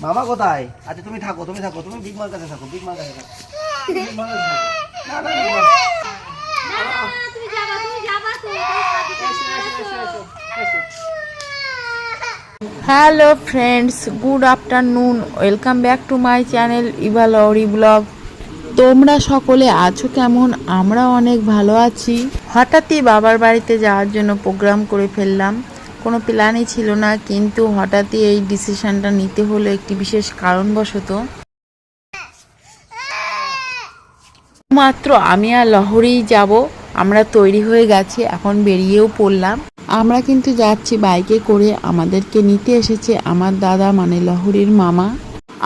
মামা কোথায়? আচ্ছা তুমি থাকো, তুমি থাকো, তুমি বিগ মার কাছে থাকো, বিগ মার কাছে থাকো। বিগ মার কাছে থাকো। না না বিগ মার। তুমি যাবা তো। এসো। Hello friends, good afternoon, welcome back to my channel Eva Lahari blog. তোমরা সকলে আছো কেমন? আমরা অনেক ভালো আছি। হঠাৎই বাবার বাড়িতে যাওয়ার জন্য প্রোগ্রাম করে ফেললাম। কোনো প্ল্যানই ছিল না, কিন্তু হঠাৎই এই ডিসিশনটা নিতে হলো একটি বিশেষ কারণবশত। মাত্র আমি আর লহরিই যাব। আমরা তৈরি হয়ে গেছি, এখন বেরিয়েও পড়লাম। আমরা কিন্তু যাচ্ছি বাইকে করে। আমাদেরকে নিতে এসেছে আমার দাদা, মানে লহরির মামা।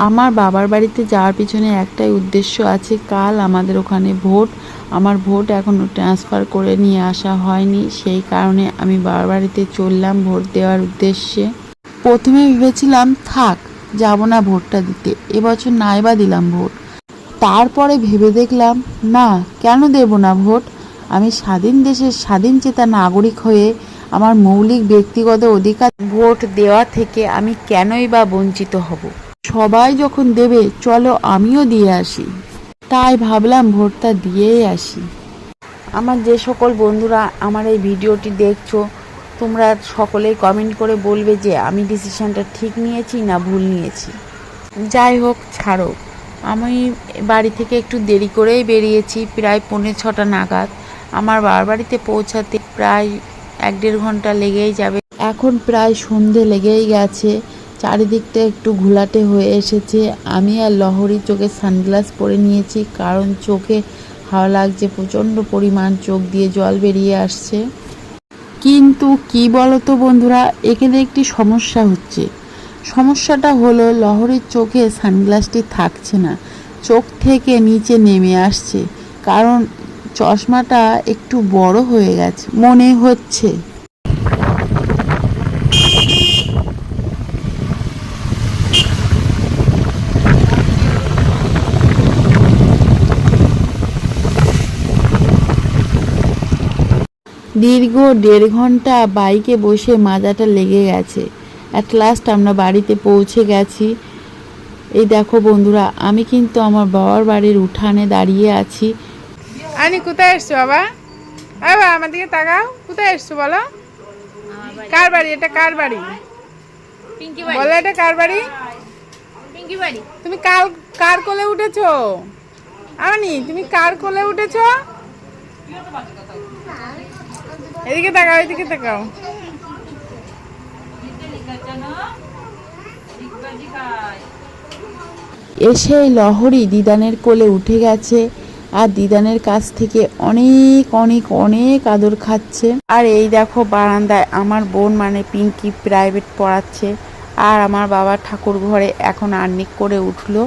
আমার বাবার বাড়িতে যাওয়ার পিছনে একটাই উদ্দেশ্য আছে, কাল আমাদের ওখানে ভোট। আমার ভোট এখনও ট্রান্সফার করে নিয়ে আসা হয়নি, সেই কারণে আমি বাবার বাড়িতে চললাম ভোট দেওয়ার উদ্দেশ্যে। প্রথমে ভেবেছিলাম থাক, যাব না ভোটটা দিতে, এবছর নাইবা দিলাম ভোট। তারপরে ভেবে দেখলাম না, কেন দেব না ভোট? আমি স্বাধীন দেশের স্বাধীনচেতা নাগরিক হয়ে আমার মৌলিক ব্যক্তিগত অধিকার ভোট দেওয়া থেকে আমি কেনই বা বঞ্চিত হব? সবাই যখন দেবে, চলো আমিও দিয়ে আসি। তাই ভাবলাম ভোটটা দিয়েই আসি। আমার যে সকল বন্ধুরা আমার এই ভিডিওটি দেখছো, তোমরা সকলেই কমেন্ট করে বলবে যে আমি ডিসিশনটা ঠিক নিয়েছি না ভুল নিয়েছি। যাই হোক, ছাড়ো। আমি বাড়ি থেকে একটু দেরি করেই বেরিয়েছি, প্রায় 5:45 নাগাদ। আমার বাবার বাড়িতে পৌঁছাতে প্রায় 1-1.5 ঘন্টা লেগেই যাবে। এখন প্রায় সন্ধে লেগেই গেছে, চারিদিকটা একটু ঘোলাটে হয়ে এসেছে। আমি আর লহরি চোখে সানগ্লাস পরে নিয়েছি, কারণ চোখে হাওয়া লাগছে প্রচণ্ড পরিমাণ, চোখ দিয়ে জল বেরিয়ে আসছে। কিন্তু কি বলতো বন্ধুরা, এখানে একটি সমস্যা হচ্ছে। সমস্যাটা হলো লহরির চোখে সানগ্লাসটি থাকছে না, চোখ থেকে নিচে নেমে আসছে, কারণ চশমাটা একটু বড় হয়ে গেছে মনে হচ্ছে। দীর্ঘ 1.5 ঘন্টা বাইকে বসে মাজাটা লেগে গেছে। অ্যাট লাস্ট আমরা বাড়িতে পৌঁছে গেছি। এই দেখো বন্ধুরা, আমি কিন্তু আমার বাবার বাড়ির উঠানে দাঁড়িয়ে আছি। আনি কোথায় এসছো বাবা? বাবা আমার দিকে তাকাও, কোথায় এসছো বলো? কার বাড়ি এটা? কার বাড়ি বলো? এটা কার বাড়ি? তুমি কার কোলে উঠেছো? আনি তুমি কার কোলে উঠেছো? এদিকে তাকাও, এদিকে তাকাও। এসেই লহরি দিদানের কোলে উঠে গেছে, আর দিদানের কাছ থেকে অনেক অনেক অনেক আদর খাচ্ছে। আর এই দেখো বারান্দায় আমার বোন মানে পিঙ্কি প্রাইভেট পড়াচ্ছে, আর আমার বাবা ঠাকুর ঘরে এখন আর্নিক করে উঠলো।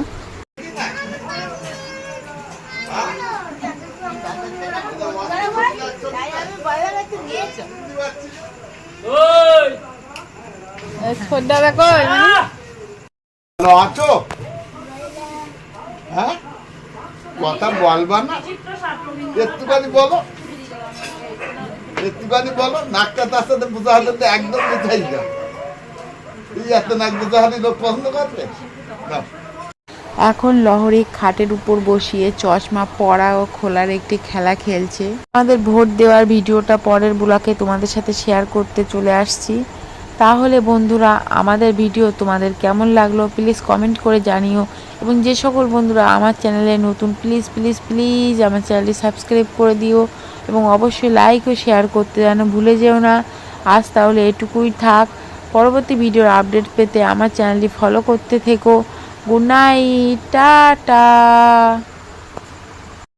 দাদা কই? আছো? হ্যাঁ, কথা বলবা না? একটুখানি বলো, একটুখানি বলো। নাকটা তার সাথে বোঝা হলে তো একদম বুঝাই যাও। এই এত নাক বোঝা হলে লোক পছন্দ করবে না। এখন লহরি খাটের উপর বসিয়ে চশমা পরা ও খোলার একটি খেলা খেলছে। আমাদের ভোট দেওয়ার ভিডিওটা পরের ব্লগে তোমাদের সাথে শেয়ার করতে চলে আসছি। তাহলে বন্ধুরা, আমাদের ভিডিও তোমাদের কেমন লাগলো প্লিজ কমেন্ট করে জানিও। এবং যে সকল বন্ধুরা আমার চ্যানেলে নতুন, প্লিজ প্লিজ প্লিজ আমার চ্যানেলটি সাবস্ক্রাইব করে দিও, এবং অবশ্যই লাইক ও শেয়ার করতে যেন ভুলে যেও না। আজ তাহলে এটুকুই থাক। পরবর্তী ভিডিওর আপডেট পেতে আমার চ্যানেলটি ফলো করতে থেকো। Good night, tata.